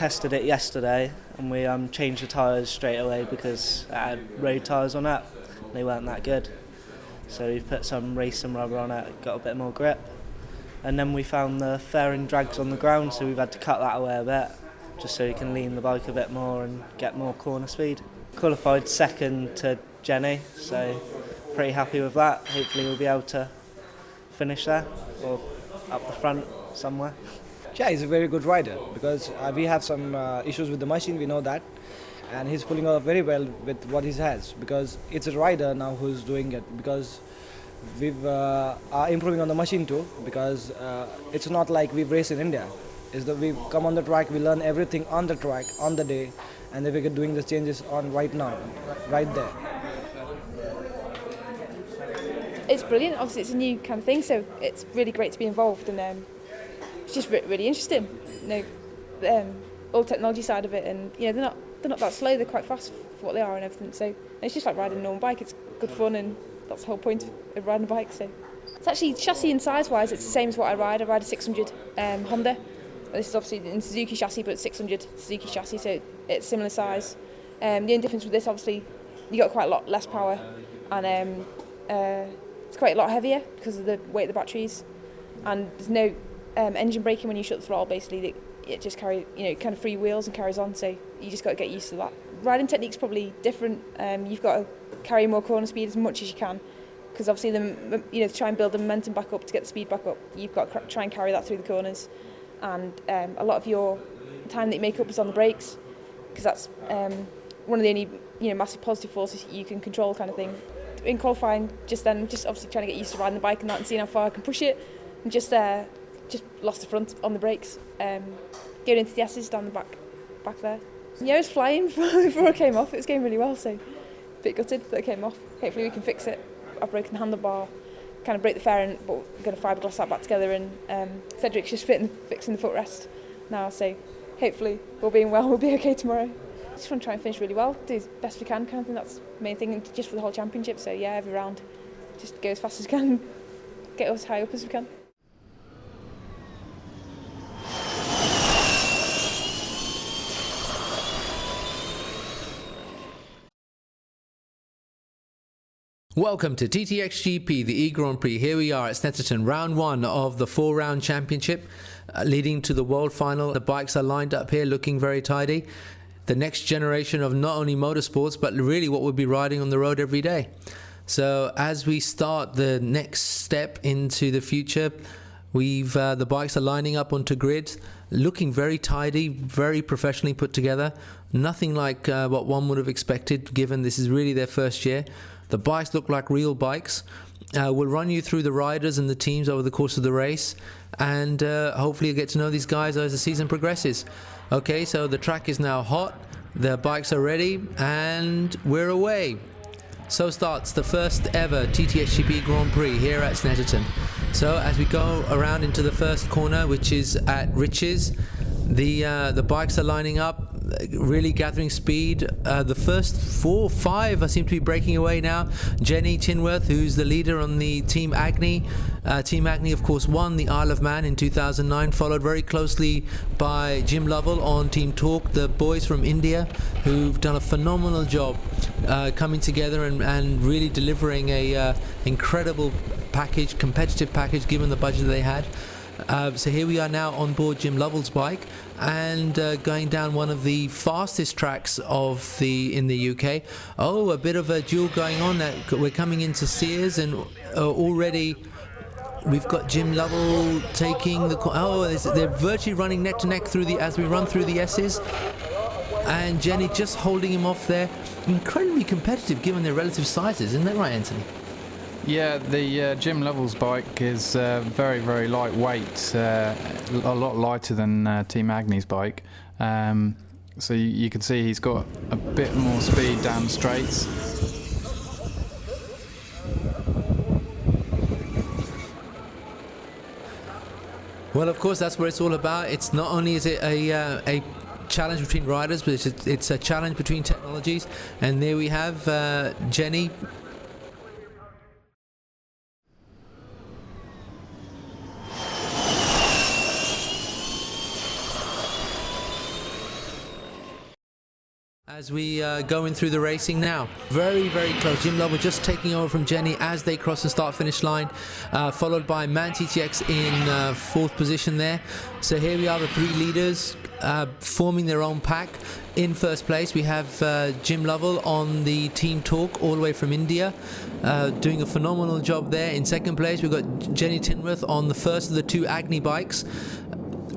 tested it yesterday, and we changed the tyres straight away because it had road tyres on it. They weren't that good. So we've put some racing rubber on it, got a bit more grip. And then we found the fairing drags on the ground, so we've had to cut that away a bit, just so you can lean the bike a bit more and get more corner speed. Qualified second to Jenny, so pretty happy with that. Hopefully we'll be able to finish there, or up the front somewhere. Yeah, he's a very good rider because we have some issues with the machine, we know that. And he's pulling off very well with what he has because it's a rider now who's doing it, because we've are improving on the machine too, because it's not like we've raced in India. It's that we've come on the track, we learn everything on the track, on the day, and then we're doing the changes on right now, right there. It's brilliant. Obviously, it's a new kind of thing, so it's really great to be involved, and it's just really interesting. All technology side of it, and they're not that slow. They're quite fast for what they are and everything. So it's just like riding a normal bike. It's good fun, and that's the whole point of riding a bike. So it's actually chassis and size-wise, it's the same as what I ride. I ride a 600 Honda. This is obviously in Suzuki chassis, but it's 600 Suzuki chassis, so it's similar size. The only difference with this, obviously, you got quite a lot less power, and it's quite a lot heavier because of the weight of the batteries. And there's no engine braking when you shut the throttle. Basically, it just carries, kind of free wheels and carries on. So you just got to get used to that. Riding technique's probably different. You've got to carry more corner speed as much as you can, because obviously, to try and build the momentum back up to get the speed back up, you've got to try and carry that through the corners. And a lot of your time that you make up is on the brakes, because that's one of the only massive positive forces you can control, kind of thing. In qualifying, just obviously trying to get used to riding the bike and that, and seeing how far I can push it, and just lost the front on the brakes. Going into the S's down the back there. Yeah, it was flying before it came off. It was going really well, so a bit gutted that it came off. Hopefully we can fix it. I've broken the handlebar, kind of break the fairing, but we're going to fiberglass that back together, and Cedric's just fixing the footrest now, so hopefully we'll be okay tomorrow. Just want to try and finish really well, do as best we can, kind of thing. That's the main thing, just for the whole championship. So yeah, every round, just go as fast as we can, get as high up as we can. Welcome to TTXGP, the E-Grand Prix. Here we are at Snetterton, round one of the 4-round championship, leading to the world final. The bikes are lined up here looking very tidy. The next generation of not only motorsports, but really what we'll be riding on the road every day. So as we start the next step into the future, the bikes are lining up onto grids, looking very tidy, very professionally put together. Nothing like what one would have expected, given this is really their first year. The bikes look like real bikes. We'll run you through the riders and the teams over the course of the race, and hopefully you'll get to know these guys as the season progresses. Okay, so the track is now hot, the bikes are ready, and we're away. So starts the first ever TTXGP Grand Prix here at Snetterton. So as we go around into the first corner, which is at Riches, the bikes are lining up, really gathering speed. The first 4 or 5 seem to be breaking away now. Jenny Tinworth, who's the leader on the Team Agni. Team Agni, of course, won the Isle of Man in 2009, followed very closely by Jim Lovell on Team Tork, the boys from India, who've done a phenomenal job coming together and really delivering a incredible package, competitive package, given the budget they had. So here we are now on board Jim Lovell's bike, and going down one of the fastest tracks in the UK. Oh, a bit of a duel going on. We're coming into Sears, and already we've got Jim Lovell taking the. Oh, they're virtually running neck to neck as we run through the S's, and Jenny just holding him off there. Incredibly competitive given their relative sizes, isn't that right, Anthony? Yeah, the Jim Lovell's bike is very, very lightweight, a lot lighter than Team Agni's bike. So you can see he's got a bit more speed down the straights. Well, of course, that's what it's all about. It's not only is it a challenge between riders, but it's a challenge between technologies. And there we have Jenny. As we go in through the racing now, very close. Jim Lovell just taking over from Jenny as they cross the start finish line, followed by Man TTX in fourth position there. So here we are, the three leaders forming their own pack. In first place we have Jim Lovell on the Team Tork, all the way from India, doing a phenomenal job there. In second place we've got Jenny Tinworth on the first of the two Agni bikes,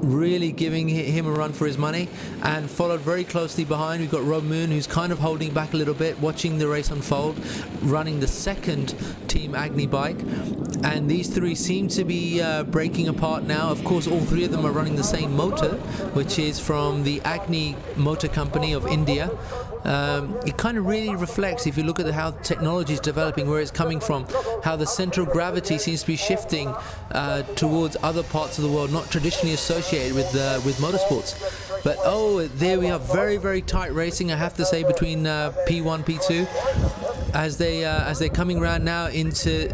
really giving him a run for his money, and followed very closely behind we've got Rob Moon, who's kind of holding back a little bit, watching the race unfold, running the second Team Agni bike. And these three seem to be breaking apart now. Of course, all three of them are running the same motor, which is from the Agni Motor Company of India. It kind of really reflects, if you look at how technology is developing, where it's coming from, how the central gravity seems to be shifting towards other parts of the world not traditionally associated with motorsports. But there we are, very tight racing, I have to say, between P1, P2, as they're coming around now into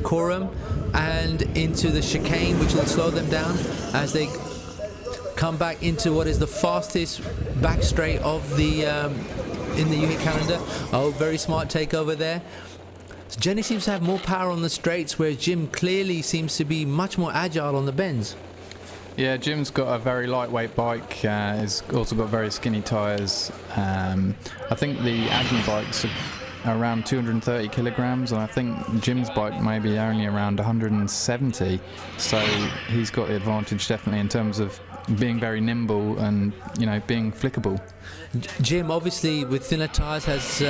Coram and into the chicane, which will slow them down as they come back into what is the fastest back straight of the in the UK calendar. Very smart takeover there. So Jenny seems to have more power on the straights, whereas Jim clearly seems to be much more agile on the bends. Yeah, Jim's got a very lightweight bike. He's also got very skinny tyres. I think the Agni bikes are around 230 kilograms, and I think Jim's bike may be only around 170. So he's got the advantage definitely in terms of being very nimble and, you know, being flickable. Jim, obviously, with thinner tyres, has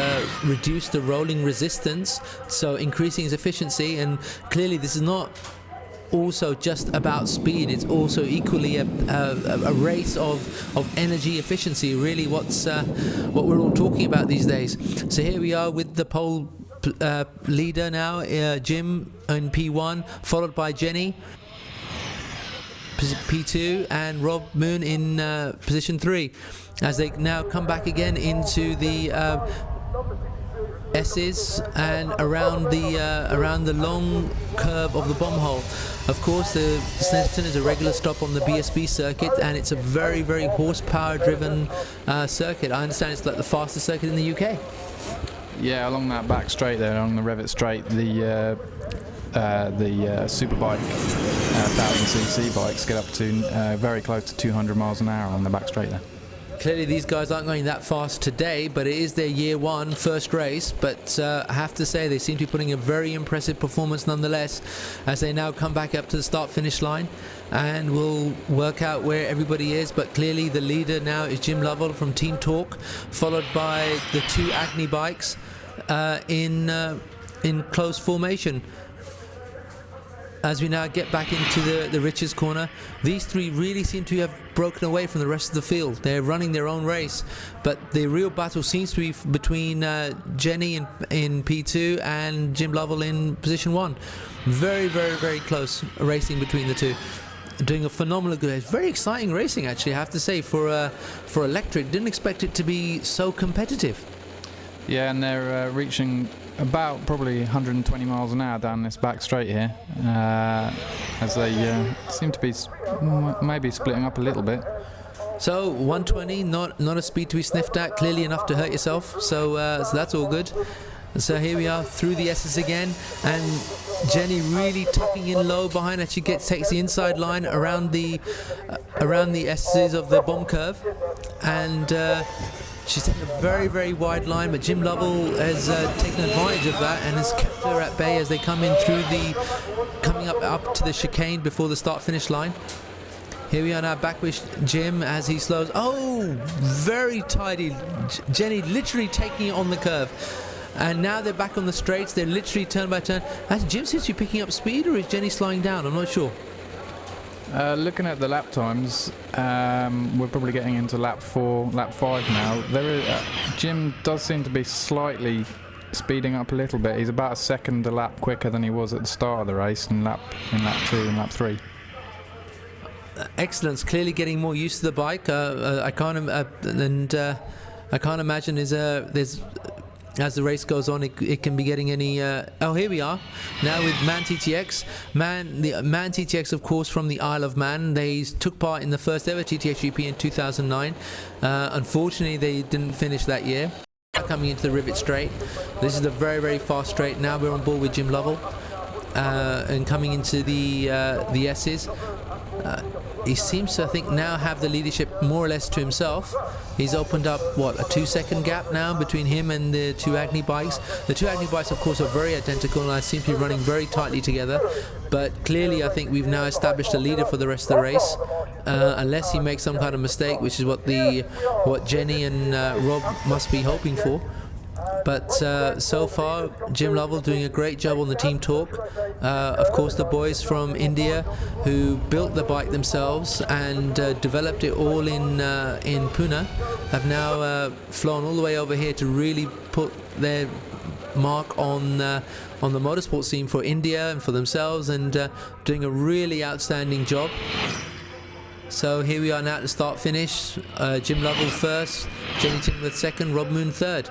reduced the rolling resistance, so increasing his efficiency. And clearly, this is not also just about speed; it's also equally a race of energy efficiency. Really, what we're all talking about these days. So here we are with the pole leader now, Jim in P1, followed by Jenny P2 and Rob Moon in position 3, as they now come back again into the S's and around the long curve of the bomb hole. Of course, the Snetterton is a regular stop on the BSB circuit, and it's a very horsepower driven circuit. I understand it's like the fastest circuit in the UK. Yeah, along that back straight there, along the Revit straight, the Superbike 1000cc bikes get up to very close to 200 miles an hour on the back straight there. Clearly these guys aren't going that fast today, but it is their year one first race. But I have to say, they seem to be putting a very impressive performance nonetheless, as they now come back up to the start finish line, and we'll work out where everybody is. But clearly the leader now is Jim Lovell from Team Tork, followed by the two Agni bikes in close formation. As we now get back into the Richards corner, these three really seem to have broken away from the rest of the field. They're running their own race, but the real battle seems to be between Jenny in P2 and Jim Lovell in position 1. Very close racing between the two. Doing a phenomenal good race. Very exciting racing, actually, I have to say, for electric. Didn't expect it to be so competitive. Yeah, and they're reaching about probably 120 miles an hour down this back straight here, as they seem to be maybe splitting up a little bit. So 120, not a speed to be sniffed at, clearly enough to hurt yourself, so that's all good. So here we are through the S's again, and Jenny really tucking in low behind as she takes the inside line around the S's of the bomb curve, and she's taken a very wide line, but Jim Lovell has taken advantage of that and has kept her at bay as they come in through coming up to the chicane before the start finish line. Here we are now back with Jim as he slows. Very tidy. Jenny literally taking it on the curve. And now they're back on the straights. They're literally turn by turn. As Jim seems to be picking up speed, or is Jenny slowing down? I'm not sure. Looking at the lap times, we're probably getting into lap 4, lap 5 now. Jim does seem to be slightly speeding up a little bit. He's about a second a lap quicker than he was at the start of the race in lap 2 and lap 3. Excellence. Clearly getting more used to the bike. I can't imagine there's as the race goes on, it can be getting any. Oh, here we are now with Man TTX. Man TTX, of course, from the Isle of Man. They took part in the first ever TTXGP in 2009. Unfortunately, they didn't finish that year. Coming into the Rivet Straight, this is a very, very fast straight. Now we're on board with Jim Lovell, and coming into the S's. He seems to, I think, now have the leadership more or less to himself. He's opened up, what, a 2-second gap now between him and the two Agni bikes. The two Agni bikes, of course, are very identical and I seem to be running very tightly together. But clearly, I think we've now established a leader for the rest of the race. Unless he makes some kind of mistake, which is what Jenny and Rob must be hoping for. But so far, Jim Lovell doing a great job on the team Tork. Of course, the boys from India who built the bike themselves and developed it all in Pune have now flown all the way over here to really put their mark on the motorsport scene for India and for themselves, and doing a really outstanding job. So here we are now at the start-finish. Jim Lovell first, Jenny Tinworth second, Rob Moon third.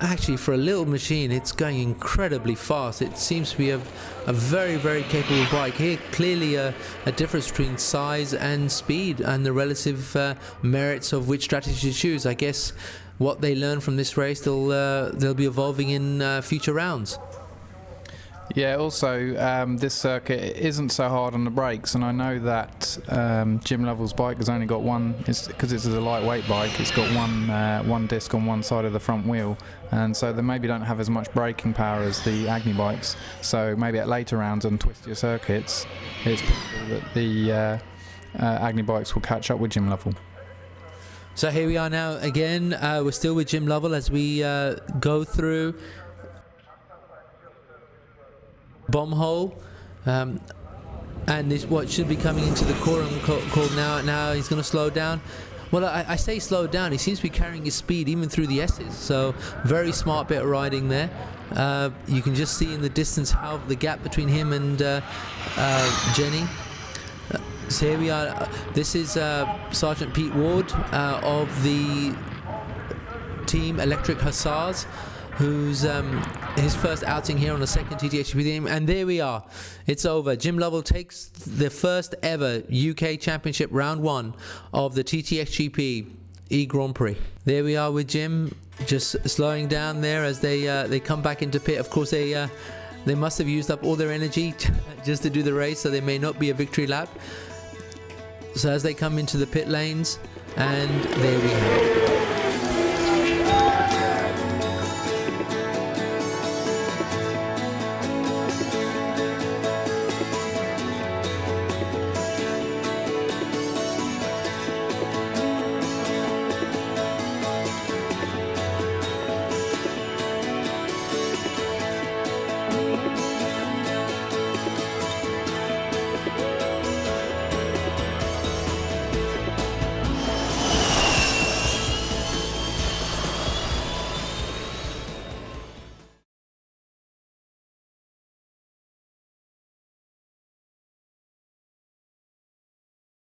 Actually, for a little machine, it's going incredibly fast. It seems to be a very, very capable bike. Here, clearly a difference between size and speed and the relative merits of which strategy to choose. I guess what they learn from this race, they'll be evolving in future rounds. Yeah, also this circuit isn't so hard on the brakes, and I know that Jim Lovell's bike has only got one, because it's a lightweight bike, it's got one disc on one side of the front wheel, and so they maybe don't have as much braking power as the Agni bikes, so maybe at later rounds on twistier circuits it's possible that the Agni bikes will catch up with Jim Lovell. So here we are now again, we're still with Jim Lovell as we go through bomb hole, and this what should be coming into the corner called now he's going to slow down. Well, I say slow down, he seems to be carrying his speed even through the S's, so very smart bit of riding there. You can just see in the distance how the gap between him and Jenny. So here we are, this is Sergeant Pete Ward of the team Electric Hussars, who's his first outing here on the second TTXGP team, and there we are. It's over. Jim Lovell takes the first ever UK Championship round 1 of the TTXGP E-Grand Prix. There we are with Jim, just slowing down there as they come back into pit. Of course, they must have used up all their energy just to do the race, so there may not be a victory lap. So as they come into the pit lanes, and there we have it.